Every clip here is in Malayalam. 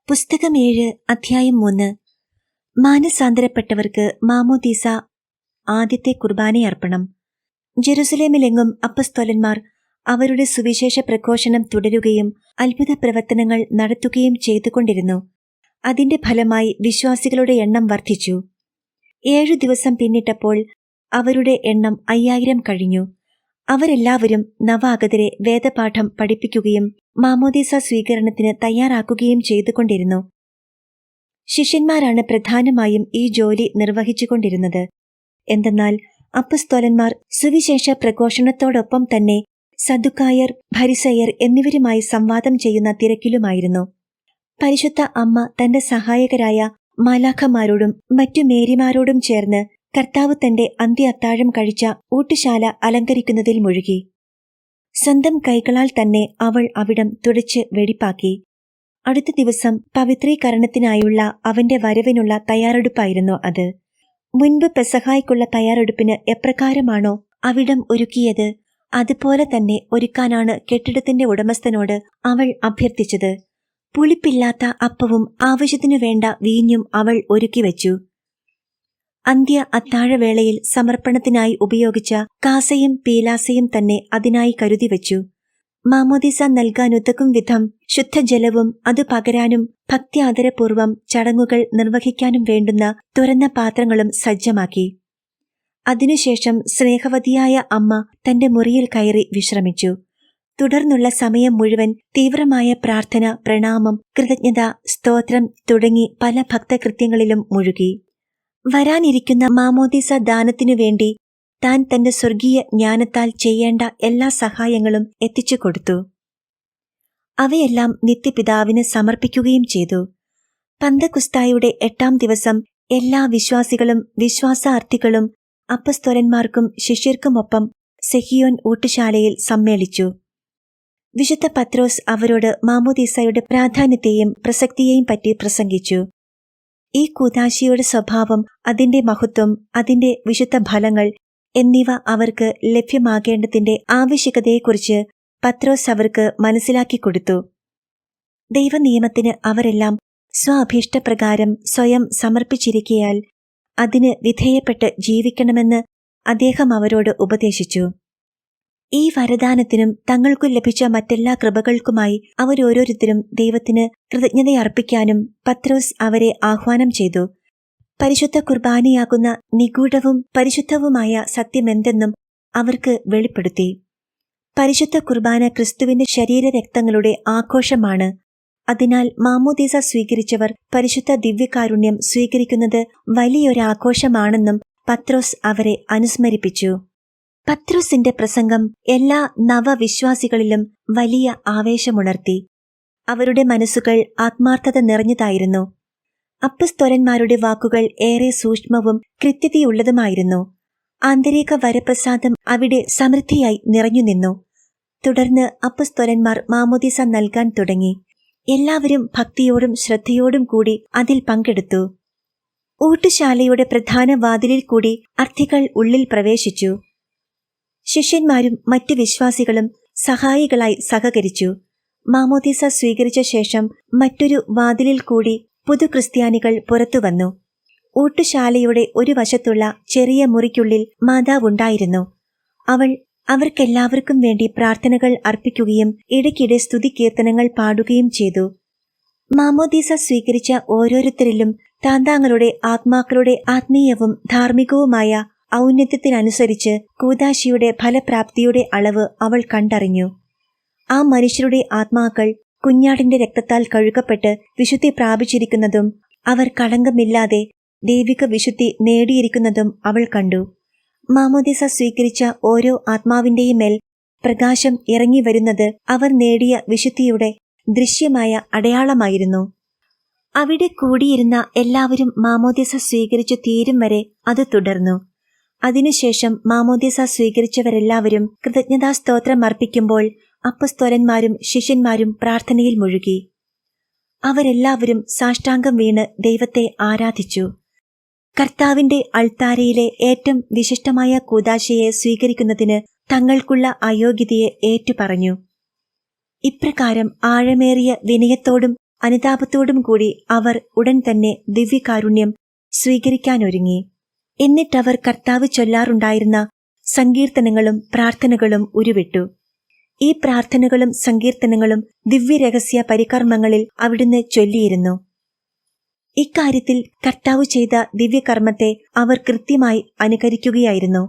പുസ്തകം 7 അധ്യായം 3. മാനസാന്തരപ്പെട്ടവർക്ക് മാമോദീസ ആദ്യത്തെ കുർബാനയർപ്പണം. ജെറുസലേമിലെങ്ങും അപ്പസ്തോലന്മാർ അവരുടെ സുവിശേഷ പ്രഘോഷണം തുടരുകയും അത്ഭുത പ്രവർത്തനങ്ങൾ നടത്തുകയും ചെയ്തുകൊണ്ടിരുന്നു. അതിന്റെ ഫലമായി വിശ്വാസികളുടെ എണ്ണം വർദ്ധിച്ചു. 7 ദിവസം പിന്നിട്ടപ്പോൾ അവരുടെ എണ്ണം 5000 കഴിഞ്ഞു. അവരെല്ലാവരും നവാഗതരെ വേദപാഠം പഠിപ്പിക്കുകയും മാമോദീസ സ്വീകരണത്തിന് തയ്യാറാക്കുകയും ചെയ്തുകൊണ്ടിരുന്നു. ശിഷ്യന്മാരാണ് പ്രധാനമായും ഈ ജോലി നിർവഹിച്ചുകൊണ്ടിരുന്നത്. എന്തെന്നാൽ അപ്പസ്തോലന്മാർ സുവിശേഷ പ്രഘോഷണത്തോടൊപ്പം തന്നെ സദുക്കായർ, ഫരിസയർ എന്നിവരുമായി സംവാദം ചെയ്യുന്ന തിരക്കിലുമായിരുന്നു. പരിശുദ്ധ അമ്മ തന്റെ സഹായകരായ മാലാഖമാരോടും മറ്റു മേരിമാരോടും ചേർന്ന് കർത്താവ് തന്റെ അന്ത്യ അത്താഴം കഴിച്ച ഊട്ടുശാല അലങ്കരിക്കുന്നതിൽ മുഴുകി. സ്വന്തം കൈകളാൽ തന്നെ അവൾ അവിടം തുടച്ച് വെടിപ്പാക്കി. അടുത്ത ദിവസം പവിത്രീകരണത്തിനായുള്ള അവന്റെ വരവിനുള്ള തയ്യാറെടുപ്പായിരുന്നു അത്. മുൻപ് പെസഹായ്ക്കുള്ള തയ്യാറെടുപ്പിന് എപ്രകാരമാണോ അവിടം ഒരുക്കിയത്, അതുപോലെ തന്നെ ഒരുക്കാനാണ് കെട്ടിടത്തിന്റെ ഉടമസ്ഥനോട് അവൾ അഭ്യർത്ഥിച്ചത്. പുളിപ്പില്ലാത്ത അപ്പവും ആവശ്യത്തിനു വേണ്ട വീഞ്ഞും അവൾ ഒരുക്കിവെച്ചു. അന്ത്യ അത്താഴവേളയിൽ സമർപ്പണത്തിനായി ഉപയോഗിച്ച കാസയും പീലാസയും തന്നെ അതിനായി കരുതിവെച്ചു. മാമോദീസ നൽകാനുതകും വിധം ശുദ്ധജലവും അത് പകരാനും ഭക്ത്യാദരപൂർവം ചടങ്ങുകൾ നിർവഹിക്കാനും വേണ്ടുന്ന തുറന്ന പാത്രങ്ങളും സജ്ജമാക്കി. അതിനുശേഷം സ്നേഹവതിയായ അമ്മ തന്റെ മുറിയിൽ കയറി വിശ്രമിച്ചു. തുടർന്നുള്ള സമയം മുഴുവൻ തീവ്രമായ പ്രാർത്ഥന, പ്രണാമം, കൃതജ്ഞത, സ്തോത്രം തുടങ്ങി പല ഭക്തകൃത്യങ്ങളിലും മുഴുകി. വരാനിരിക്കുന്ന മാമോദീസ ദാനത്തിനു വേണ്ടി താൻ തന്റെ സ്വർഗീയ ജ്ഞാനത്താൽ ചെയ്യേണ്ട എല്ലാ സഹായങ്ങളും എത്തിച്ചു കൊടുത്തു. അവയെല്ലാം നിത്യപിതാവിന് സമർപ്പിക്കുകയും ചെയ്തു. പന്തക്കുസ്തായുടെ 8-ാം ദിവസം എല്ലാ വിശ്വാസികളും വിശ്വാസാർത്ഥികളും അപ്പസ്തോലന്മാർക്കും ശിഷ്യർക്കുമൊപ്പം സെഹിയോൻ ഊട്ടുശാലയിൽ സമ്മേളിച്ചു. വിശുദ്ധ പത്രോസ് അവരോട് മാമോദീസയുടെ പ്രാധാന്യത്തെയും പ്രസക്തിയെയും പറ്റി പ്രസംഗിച്ചു. ഈ കൂദാശിയുടെ സ്വഭാവം, അതിന്റെ മഹത്വം, അതിന്റെ വിശുദ്ധ ഫലങ്ങൾ എന്നിവ അവർക്ക് ലഭ്യമാകേണ്ടതിന്റെ ആവശ്യകതയെക്കുറിച്ച് പത്രോസ് അവർക്ക് മനസ്സിലാക്കിക്കൊടുത്തു. ദൈവനിയമത്തിന് അവരെല്ലാം സ്വാഭീഷ്ടപ്രകാരം സ്വയം സമർപ്പിച്ചിരിക്കയാൽ അതിന് വിധേയപ്പെട്ട് ജീവിക്കണമെന്ന് അദ്ദേഹം അവരോട് ഉപദേശിച്ചു. ഈ വരദാനത്തിനും തങ്ങൾക്കു ലഭിച്ച മറ്റെല്ലാ കൃപകൾക്കുമായി അവരോരോരുത്തരും ദൈവത്തിന് കൃതജ്ഞതയർപ്പിക്കാനും പത്രോസ് അവരെ ആഹ്വാനം ചെയ്തു. പരിശുദ്ധ കുർബാനയാകുന്ന നിഗൂഢവും പരിശുദ്ധവുമായ സത്യമെന്തെന്നും അവർക്ക് വെളിപ്പെടുത്തി. പരിശുദ്ധ കുർബാന ക്രിസ്തുവിന്റെ ശരീരരക്തങ്ങളുടെ ആഘോഷമാണ്. അതിനാൽ മാമോദീസ സ്വീകരിച്ചവർ പരിശുദ്ധ ദിവ്യകാരുണ്യം സ്വീകരിക്കുന്നത് വലിയൊരാഘോഷമാണെന്നും പത്രോസ് അവരെ അനുസ്മരിപ്പിച്ചു. പത്രോസിന്റെ പ്രസംഗം എല്ലാ നവവിശ്വാസികളിലും വലിയ ആവേശമുണർത്തി. അവരുടെ മനസ്സുകൾ ആത്മാർത്ഥത നിറഞ്ഞതായിരുന്നു. അപ്പസ്തോലന്മാരുടെ വാക്കുകൾ ഏറെ സൂക്ഷ്മവും കൃത്യതയുള്ളതുമായിരുന്നു. ആന്തരിക വരപ്രസാദം അവിടെ സമൃദ്ധിയായി നിറഞ്ഞുനിന്നു. തുടർന്ന് അപ്പസ്തോലന്മാർ മാമോദീസ നൽകാൻ തുടങ്ങി. എല്ലാവരും ഭക്തിയോടും ശ്രദ്ധയോടും കൂടി അതിൽ പങ്കെടുത്തു. ഊട്ടുശാലയുടെ പ്രധാന വാതിലിൽ കൂടി അർത്ഥികൾ ഉള്ളിൽ പ്രവേശിച്ചു. ശിഷ്യന്മാരും മറ്റു വിശ്വാസികളും സഹായികളായി സഹകരിച്ചു. മാമോദീസ സ്വീകരിച്ച ശേഷം മറ്റൊരു വാതിലിൽ കൂടി പുതുക്രിസ്ത്യാനികൾ പുറത്തുവന്നു. ഊട്ടുശാലയുടെ ഒരു വശത്തുള്ള ചെറിയ മുറിക്കുള്ളിൽ മാതാവുണ്ടായിരുന്നു. അവൾ അവർക്കെല്ലാവർക്കും വേണ്ടി പ്രാർത്ഥനകൾ അർപ്പിക്കുകയും ഇടയ്ക്കിടെ സ്തുതികീർത്തനങ്ങൾ പാടുകയും ചെയ്തു. മാമോദീസ സ്വീകരിച്ച ഓരോരുത്തരിലും താന്താങ്ങളുടെ ആത്മാക്കളുടെ ആത്മീയവും ധാർമ്മികവുമായ ഔന്നത്യത്തിനനുസരിച്ച് കൂദാശിയുടെ ഫലപ്രാപ്തിയുടെ അളവ് അവൾ കണ്ടറിഞ്ഞു. ആ മനുഷ്യരുടെ ആത്മാക്കൾ കുഞ്ഞാടിന്റെ രക്തത്താൽ കഴുകപ്പെട്ട് വിശുദ്ധി പ്രാപിച്ചിരിക്കുന്നതും അവർ കളങ്കമില്ലാതെ ദൈവിക വിശുദ്ധി നേടിയിരിക്കുന്നതും അവൾ കണ്ടു. മാമോദീസ സ്വീകരിച്ച ഓരോ ആത്മാവിന്റെയും മേൽ പ്രകാശം ഇറങ്ങിവരുന്നത് അവർ നേടിയ വിശുദ്ധിയുടെ ദൃശ്യമായ അടയാളമായിരുന്നു. അവിടെ കൂടിയിരുന്ന എല്ലാവരും മാമോദീസ സ്വീകരിച്ചു തീരും വരെ അത് തുടർന്നു. അതിനുശേഷം മാമോദീസ സ്വീകരിച്ചവരെല്ലാവരും കൃതജ്ഞതാസ്തോത്രം അർപ്പിക്കുമ്പോൾ അപ്പസ്തോലന്മാരും ശിഷ്യന്മാരും പ്രാർത്ഥനയിൽ മുഴുകി. അവരെല്ലാവരും സാഷ്ടാംഗം വീണ് ദൈവത്തെ ആരാധിച്ചു. കർത്താവിന്റെ അൾത്താരയിലെ ഏറ്റവും വിശിഷ്ടമായ കൂദാശയെ സ്വീകരിക്കുന്നതിന് തങ്ങൾക്കുള്ള അയോഗ്യതയെ ഏറ്റുപറഞ്ഞു. ഇപ്രകാരം ആഴമേറിയ വിനയത്തോടും അനുതാപത്തോടും കൂടി അവർ ഉടൻ തന്നെ ദിവ്യകാരുണ്യം സ്വീകരിക്കാനൊരുങ്ങി. എന്നിട്ടവർ കർത്താവ് ചൊല്ലാറുണ്ടായിരുന്ന സങ്കീർത്തനങ്ങളും പ്രാർത്ഥനകളും ഉരുവിട്ടു. ഈ പ്രാർത്ഥനകളും സങ്കീർത്തനങ്ങളും ദിവ്യരഹസ്യ പരികർമ്മങ്ങളിൽ അവിടുന്ന് ചൊല്ലിയിരുന്നു. ഇക്കാര്യത്തിൽ കർത്താവ് ചെയ്ത ദിവ്യകർമ്മത്തെ അവർ കൃത്യമായി അനുകരിക്കുകയായിരുന്നു.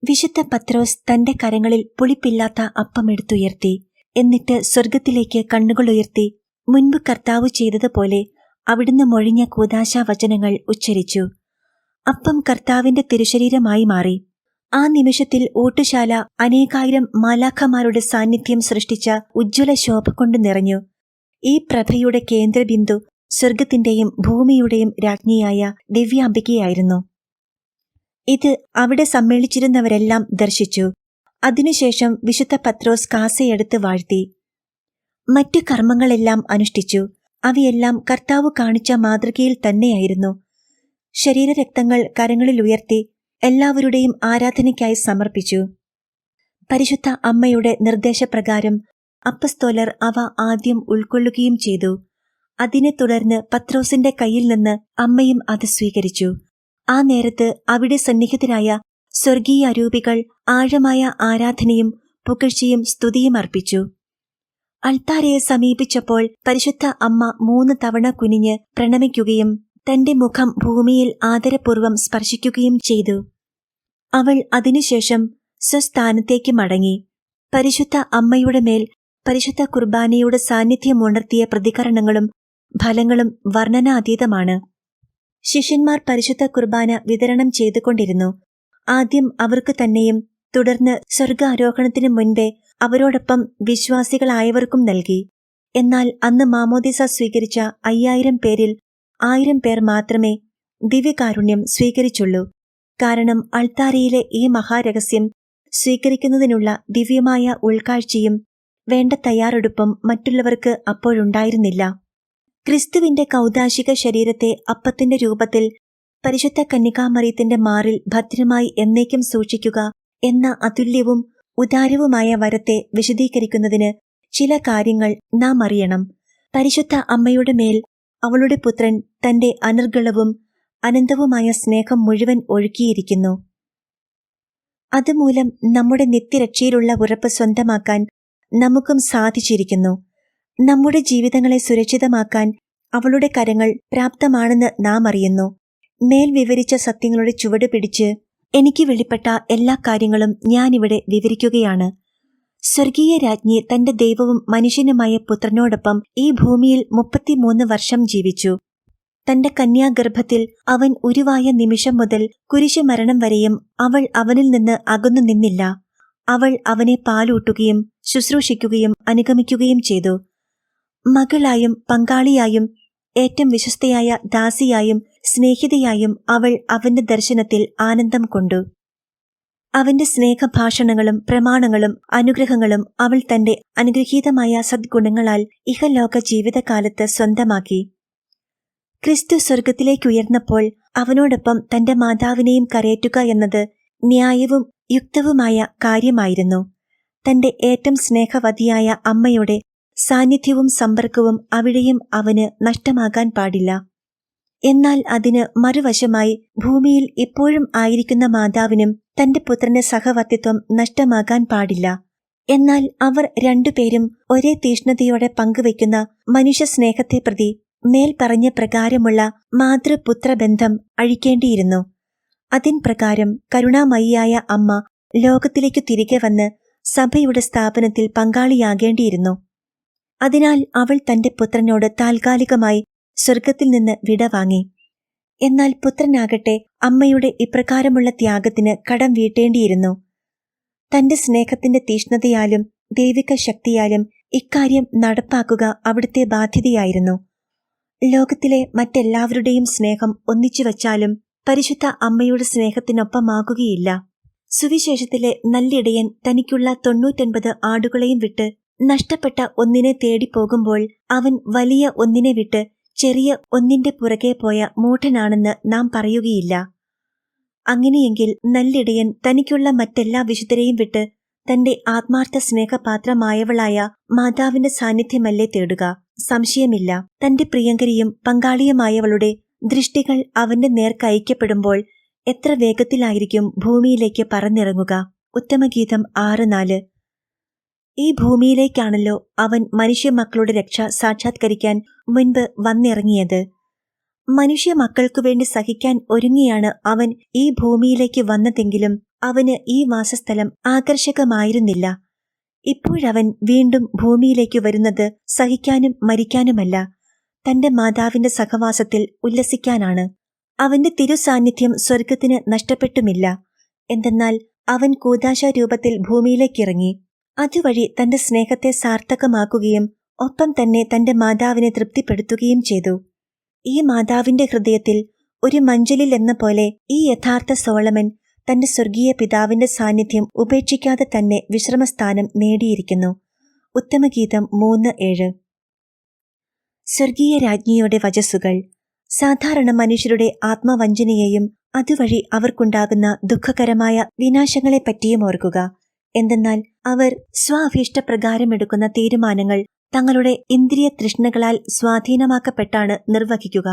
വിശുദ്ധ പത്രോസ് തന്റെ കരങ്ങളിൽ പുളിപ്പില്ലാത്ത അപ്പമെടുത്തുയർത്തി, എന്നിട്ട് സ്വർഗത്തിലേക്ക് കണ്ണുകളുയർത്തി മുൻപ് കർത്താവ് ചെയ്തതുപോലെ അവിടുന്ന് മൊഴിഞ്ഞ കൂദാശാവചനങ്ങൾ ഉച്ചരിച്ചു. അപ്പം കർത്താവിന്റെ തിരുശരീരമായി മാറി. ആ നിമിഷത്തിൽ ഊട്ടുശാല അനേകായിരം മാലാഖമാരുടെ സാന്നിധ്യം സൃഷ്ടിച്ച ഉജ്ജ്വല ശോഭ കൊണ്ട് നിറഞ്ഞു. ഈ പ്രഭയുടെ കേന്ദ്രബിന്ദു സ്വർഗത്തിന്റെയും ഭൂമിയുടെയും രാജ്ഞിയായ ദിവ്യാംബികയായിരുന്നു. ഇത് അവിടെ സമ്മേളിച്ചിരുന്നവരെല്ലാം ദർശിച്ചു. അതിനുശേഷം വിശുദ്ധ പത്രോസ് കാസയെടുത്ത് വാഴ്ത്തി മറ്റു കർമ്മങ്ങളെല്ലാം അനുഷ്ഠിച്ചു. അവയെല്ലാം കർത്താവ് കാണിച്ച മാതൃകയിൽ തന്നെയായിരുന്നു. ശരീരരക്തങ്ങൾ കരങ്ങളിൽ ഉയർത്തി എല്ലാവരുടെയും ആരാധനയ്ക്കായി സമർപ്പിച്ചു. പരിശുദ്ധ അമ്മയുടെ നിർദ്ദേശപ്രകാരം അപ്പസ്തോലർ അവ ആദ്യം ഉൾക്കൊള്ളുകയും ചെയ്തു. അതിനെ തുടർന്ന് പത്രോസിന്റെ കയ്യിൽ നിന്ന് അമ്മയും അത് സ്വീകരിച്ചു. ആ നേരത്ത് അവിടെ സന്നിഹിതരായ സ്വർഗീയ അരൂപികൾ ആഴമായ ആരാധനയും പുകഴ്ചയും സ്തുതിയും അർപ്പിച്ചു. അൾത്താരയെ സമീപിച്ചപ്പോൾ പരിശുദ്ധ അമ്മ 3 തവണ കുനിഞ്ഞ് പ്രണമിക്കുകയും തന്റെ മുഖം ഭൂമിയിൽ ആദരപൂർവ്വം സ്പർശിക്കുകയും ചെയ്തു. അവൾ അതിനുശേഷം സ്വസ്ഥാനത്തേക്ക് മടങ്ങി. പരിശുദ്ധ അമ്മയുടെ മേൽ പരിശുദ്ധ കുർബാനയുടെ സാന്നിധ്യമുണർത്തിയ പ്രതികരണങ്ങളും ഫലങ്ങളും വർണ്ണനാതീതമാണ്. ശിഷ്യന്മാർ പരിശുദ്ധ കുർബാന വിതരണം ചെയ്തുകൊണ്ടിരുന്നു. ആദ്യം അവർക്ക് തന്നെയും തുടർന്ന് സ്വർഗാരോഹണത്തിനു മുൻപേ അവരോടൊപ്പം വിശ്വാസികളായവർക്കും നൽകി. എന്നാൽ അന്ന് മാമോദിസ സ്വീകരിച്ച 5000 പേരിൽ 1000 പേർ മാത്രമേ ദിവ്യകാരുണ്യം സ്വീകരിച്ചുള്ളൂ. കാരണം അൾത്താരയിലെ ഈ മഹാരഹസ്യം സ്വീകരിക്കുന്നതിനുള്ള ദിവ്യമായ ഉൾക്കാഴ്ചയും വേണ്ട തയ്യാറെടുപ്പും മറ്റുള്ളവർക്ക് അപ്പോഴുണ്ടായിരുന്നില്ല. ക്രിസ്തുവിന്റെ കൗദാശിക ശരീരത്തെ അപ്പത്തിന്റെ രൂപത്തിൽ പരിശുദ്ധ കന്യകാമറിയത്തിന്റെ മാറിൽ ഭദ്രമായി എന്നേക്കും സൂക്ഷിക്കുക എന്ന അതുല്യവും ഉദാരവുമായ വരത്തെ വിശദീകരിക്കുന്നതിന് ചില കാര്യങ്ങൾ നാം അറിയണം. പരിശുദ്ധ അമ്മയുടെ മേൽ അവളുടെ പുത്രൻ തന്റെ അനർഗളവും അനന്തവുമായ സ്നേഹം മുഴുവൻ ഒഴുക്കിയിരിക്കുന്നു. അതുമൂലം നമ്മുടെ നിത്യരക്ഷയിലുള്ള ഉറപ്പ് സ്വന്തമാക്കാൻ നമുക്കും സാധിച്ചിരിക്കുന്നു. നമ്മുടെ ജീവിതങ്ങളെ സുരക്ഷിതമാക്കാൻ അവളുടെ കരങ്ങൾ പ്രാപ്തമാണെന്ന് നാം അറിയുന്നു. മേൽ വിവരിച്ച സത്യങ്ങളുടെ ചുവട് പിടിച്ച് എനിക്ക് വെളിപ്പെട്ട എല്ലാ കാര്യങ്ങളും ഞാനിവിടെ വിവരിക്കുകയാണ്. സ്വർഗീയ രാജ്ഞി തന്റെ ദൈവവും മനുഷ്യനുമായ പുത്രനോടൊപ്പം ഈ ഭൂമിയിൽ 33 വർഷം ജീവിച്ചു. തന്റെ കന്യാഗർഭത്തിൽ അവൻ ഉരുവായ നിമിഷം മുതൽ കുരിശുമരണം വരെയും അവൾ അവനിൽ നിന്ന് അകന്നു നിന്നില്ല. അവൾ അവനെ പാലൂട്ടുകയും ശുശ്രൂഷിക്കുകയും അനുഗമിക്കുകയും ചെയ്തു. മകളായും പങ്കാളിയായും ഏറ്റവും വിശ്വസ്തയായ ദാസിയായും സ്നേഹിതയായും അവൾ അവന്റെ ദർശനത്തിൽ ആനന്ദം കൊണ്ടു. അവന്റെ സ്നേഹഭാഷണങ്ങളും പ്രമാണങ്ങളും അനുഗ്രഹങ്ങളും അവൾ തന്റെ അനുഗ്രഹീതമായ സദ്ഗുണങ്ങളാൽ ഇഹലോക ജീവിതകാലത്ത് സ്വന്തമാക്കി. ക്രിസ്തു സ്വർഗത്തിലേക്കുയർന്നപ്പോൾ അവനോടൊപ്പം തന്റെ മാതാവിനെയും കരയേറ്റുക എന്നത് ന്യായവും യുക്തവുമായ കാര്യമായിരുന്നു. തന്റെ ഏറ്റവും സ്നേഹവതിയായ അമ്മയുടെ സാന്നിധ്യവും സമ്പർക്കവും അവിടെയും അവന് നഷ്ടമാകാൻ പാടില്ല. എന്നാൽ അതിന് മറുവശമായി ഭൂമിയിൽ ഇപ്പോഴും ആയിരിക്കുന്ന മാതാവിനും തന്റെ പുത്രന്റെ സഹവർത്തിത്വം നഷ്ടമാകാൻ പാടില്ല. എന്നാൽ അവർ രണ്ടുപേരും ഒരേ തീഷ്ണതയോടെ പങ്കുവയ്ക്കുന്ന മനുഷ്യ സ്നേഹത്തെ പ്രതി മേൽ പറഞ്ഞ പ്രകാരമുള്ള മാതൃപുത്രബന്ധം അഴിക്കേണ്ടിയിരുന്നു. അതിൻ പ്രകാരം കരുണാമയിയായ അമ്മ ലോകത്തിലേക്കു തിരികെ വന്ന് സഭയുടെ സ്ഥാപനത്തിൽ പങ്കാളിയാകേണ്ടിയിരുന്നു. അതിനാൽ അവൾ തന്റെ പുത്രനോട് താൽക്കാലികമായി സ്വർഗത്തിൽ നിന്ന് വിടവാങ്ങി. എന്നാൽ പുത്രനാകട്ടെ അമ്മയുടെ ഇപ്രകാരമുള്ള ത്യാഗത്തിന് കടം വീട്ടേണ്ടിയിരുന്നു. തന്റെ സ്നേഹത്തിന്റെ തീഷ്ണതയാലും ദൈവിക ശക്തിയാലും ഇക്കാര്യം നടപ്പാക്കുക അവിടുത്തെ ബാധ്യതയായിരുന്നു. ലോകത്തിലെ മറ്റെല്ലാവരുടെയും സ്നേഹം ഒന്നിച്ചുവച്ചാലും പരിശുദ്ധ അമ്മയുടെ സ്നേഹത്തിനൊപ്പമാകുകയില്ല. സുവിശേഷത്തിലെ നല്ലിടയൻ തനിക്കുള്ള 99 ആടുകളെയും വിട്ട് നഷ്ടപ്പെട്ട ഒന്നിനെ തേടിപ്പോകുമ്പോൾ അവൻ വലിയ ഒന്നിനെ വിട്ട് ചെറിയ ഒന്നിന്റെ പുറകെ പോയ മൂഢനാണെന്ന് നാം പറയുകയില്ല. അങ്ങനെയെങ്കിൽ നല്ലിടയൻ തനിക്കുള്ള മറ്റെല്ലാ വിശുദ്ധരെയും വിട്ട് തന്റെ ആത്മാർത്ഥ സ്നേഹപാത്രമായവളായ മാതാവിന്റെ സാന്നിധ്യമല്ലേ തേടുക? സംശയമില്ല, തന്റെ പ്രിയങ്കരിയും പങ്കാളിയുമായവളുടെ ദൃഷ്ടികൾ അവന്റെ നേർക്കയക്കപ്പെടുമ്പോൾ എത്ര വേഗത്തിലായിരിക്കും ഭൂമിയിലേക്ക് പറന്നിറങ്ങുക. ഉത്തമഗീതം 6:4. ഈ ഭൂമിയിലേക്കാണല്ലോ അവൻ മനുഷ്യമക്കളുടെ രക്ഷ സാക്ഷാത്കരിക്കാൻ മുൻപ് വന്നിറങ്ങിയത്. മനുഷ്യ മക്കൾക്കുവേണ്ടി സഹിക്കാൻ ഒരുങ്ങിയാണ് അവൻ ഈ ഭൂമിയിലേക്ക് വന്നതെങ്കിലും അവന് ഈ വാസസ്ഥലം ആകർഷകമായിരുന്നില്ല. ഇപ്പോഴവൻ വീണ്ടും ഭൂമിയിലേക്ക് വരുന്നത് സഹിക്കാനും മരിക്കാനുമല്ല, തന്റെ മാതാവിന്റെ സഹവാസത്തിൽ ഉല്ലസിക്കാനാണ്. അവന്റെ തിരുസാന്നിധ്യം സ്വർഗത്തിന് നഷ്ടപ്പെട്ടുമില്ല. എന്തെന്നാൽ അവൻ കൂദാശരൂപത്തിൽ ഭൂമിയിലേക്കിറങ്ങി. അതുവഴി തന്റെ സ്നേഹത്തെ സാർത്ഥകമാക്കുകയും ഒപ്പം തന്നെ തന്റെ മാതാവിനെ തൃപ്തിപ്പെടുത്തുകയും ചെയ്തു. ഈ മാതാവിന്റെ ഹൃദയത്തിൽ ഒരു മഞ്ചലിൽ എന്ന പോലെ ഈ യഥാർത്ഥ സോളമൻ തന്റെ സ്വർഗീയ പിതാവിന്റെ സാന്നിധ്യം ഉപേക്ഷിക്കാതെ തന്നെ വിശ്രമസ്ഥാനം നേടിയിരിക്കുന്നു. ഉത്തമഗീതം 3:7. സ്വർഗീയ രാജ്ഞിയുടെ വചസ്സുകൾ സാധാരണ മനുഷ്യരുടെ ആത്മവഞ്ചനയെയും അതുവഴി അവർക്കുണ്ടാകുന്ന ദുഃഖകരമായ വിനാശങ്ങളെപ്പറ്റിയും ഓർക്കുക. എന്തെന്നാൽ അവർ സ്വാഭീഷ്ടപ്രകാരമെടുക്കുന്ന തീരുമാനങ്ങൾ തങ്ങളുടെ ഇന്ദ്രിയ തൃഷ്ണകളാൽ സ്വാധീനമാക്കപ്പെട്ടാണ് നിർവഹിക്കുക.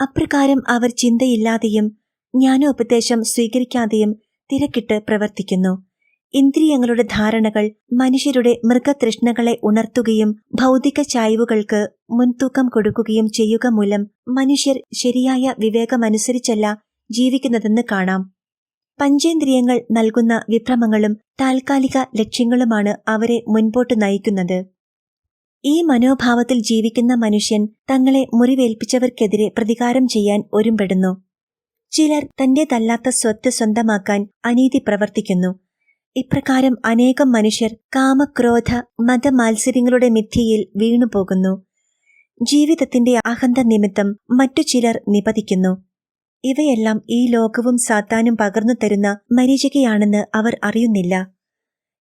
അപ്രകാരം അവർ ചിന്തയില്ലാതെയും ജ്ഞാനോപദേശം സ്വീകരിക്കാതെയും തിരക്കിട്ട് പ്രവർത്തിക്കുന്നു. ഇന്ദ്രിയങ്ങളുടെ ധാരണകൾ മനുഷ്യരുടെ മൃഗതൃഷ്ണകളെ ഉണർത്തുകയും ഭൗതിക ചായ്വുകൾക്ക് മുൻതൂക്കം കൊടുക്കുകയും ചെയ്യുക മൂലം മനുഷ്യർ ശരിയായ വിവേകമനുസരിച്ചല്ല ജീവിക്കുന്നതെന്ന് കാണാം. പഞ്ചേന്ദ്രിയങ്ങൾ നൽകുന്ന വിഭ്രമങ്ങളും താൽക്കാലിക ലക്ഷ്യങ്ങളുമാണ് അവരെ മുൻപോട്ട് നയിക്കുന്നത്. ഈ മനോഭാവത്തിൽ ജീവിക്കുന്ന മനുഷ്യൻ തങ്ങളെ മുറിവേൽപ്പിച്ചവർക്കെതിരെ പ്രതികാരം ചെയ്യാൻ ഒരുമ്പെടുന്നു. ചിലർ തന്റേതല്ലാത്ത സ്വത്ത് സ്വന്തമാക്കാൻ അനീതി പ്രവർത്തിക്കുന്നു. ഇപ്രകാരം അനേകം മനുഷ്യർ കാമക്രോധ മതമാത്സര്യങ്ങളുടെ മിഥ്യയിൽ വീണുപോകുന്നു. ജീവിതത്തിന്റെ അഹന്ത നിമിത്തം മറ്റു ചിലർ നിപതിക്കുന്നു. ഇവയെല്ലാം ഈ ലോകവും സാത്താനും പകർന്നു തരുന്ന മരീചികയാണെന്ന് അവർ അറിയുന്നില്ല.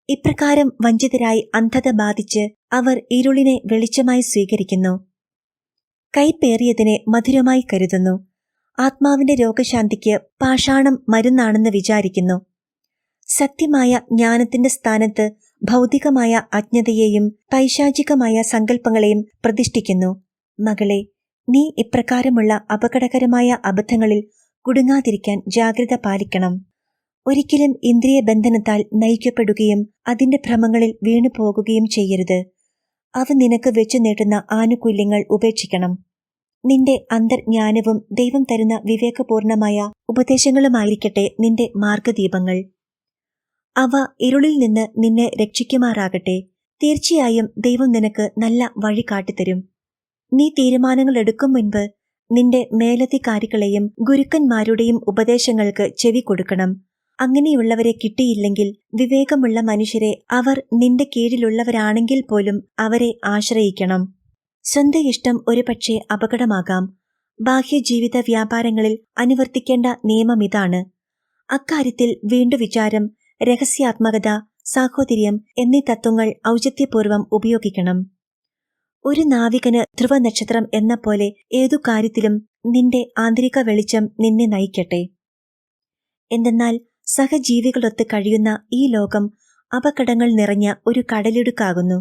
ഇപ്രകാരം വഞ്ചിതരായി അന്ധത ബാധിച്ച് അവർ ഇരുളിനെ വെളിച്ചമായി സ്വീകരിക്കുന്നു. കൈപ്പേറിയതിനെ മധുരമായി കരുതുന്നു. ആത്മാവിന്റെ രോഗശാന്തിക്ക് പാഷാണം മരുന്നാണെന്ന് വിചാരിക്കുന്നു. സത്യമായ ജ്ഞാനത്തിന്റെ സ്ഥാനത്ത് ഭൗതികമായ അജ്ഞതയെയും പൈശാചികമായ സങ്കല്പങ്ങളെയും പ്രതിഷ്ഠിക്കുന്നു. മകളെ, നീ ഇപ്രകാരമുള്ള അപകടകരമായ അബദ്ധങ്ങളിൽ കുടുങ്ങാതിരിക്കാൻ ജാഗ്രത പാലിക്കണം. ഒരിക്കലും ഇന്ദ്രിയ ബന്ധനത്താൽ നയിക്കപ്പെടുകയും അതിന്റെ ഭ്രമങ്ങളിൽ വീണുപോകുകയും ചെയ്യരുത്. അവ നിനക്ക് വെച്ചു നീട്ടുന്ന ആനുകൂല്യങ്ങൾ ഉപേക്ഷിക്കണം. നിന്റെ അന്തർജ്ഞാനവും ദൈവം തരുന്ന വിവേകപൂർണമായ ഉപദേശങ്ങളുമായിരിക്കട്ടെ നിന്റെ മാർഗദീപങ്ങൾ. അവ ഇരുളിൽ നിന്ന് നിന്നെ രക്ഷിക്കുമാറാകട്ടെ. തീർച്ചയായും ദൈവം നിനക്ക് നല്ല വഴി കാട്ടിത്തരും. നീ തീരുമാനങ്ങൾ എടുക്കും മുൻപ് നിന്റെ മേലധികാരികളെയും ഗുരുക്കന്മാരുടെയും ഉപദേശങ്ങൾക്ക് ചെവി കൊടുക്കണം. അങ്ങനെയുള്ളവരെ കിട്ടിയില്ലെങ്കിൽ വിവേകമുള്ള മനുഷ്യരെ, അവർ നിന്റെ കീഴിലുള്ളവരാണെങ്കിൽ പോലും അവരെ ആശ്രയിക്കണം. സ്വന്തം ഇഷ്ടം ഒരുപക്ഷെ അപകടമാകാം. ബാഹ്യജീവിത വ്യാപാരങ്ങളിൽ അനുവർത്തിക്കേണ്ട നിയമമിതാണ്. അക്കാര്യത്തിൽ വീണ്ടുവിചാരം, രഹസ്യാത്മകത, സാഹോദര്യം എന്നീ തത്വങ്ങൾ ഔചിത്യപൂർവം ഉപയോഗിക്കണം. ഒരു നാവികന് ധ്രുവനക്ഷത്രം എന്ന പോലെ ഏതു കാര്യത്തിലും നിന്റെ ആന്തരിക വെളിച്ചം നിന്നെ നയിക്കട്ടെ. എന്തെന്നാൽ സഹജീവികളൊത്ത് കഴിയുന്ന ഈ ലോകം അപകടങ്ങൾ നിറഞ്ഞ ഒരു കടലിടുക്കാകുന്നു.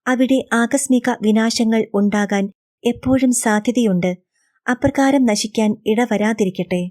അവിടെ ആകസ്മിക വിനാശങ്ങൾ ഉണ്ടാകാൻ എപ്പോഴും സാധ്യതയുണ്ട്. അപ്രകാരം നശിക്കാൻ ഇടവരാതിരിക്കട്ടെ.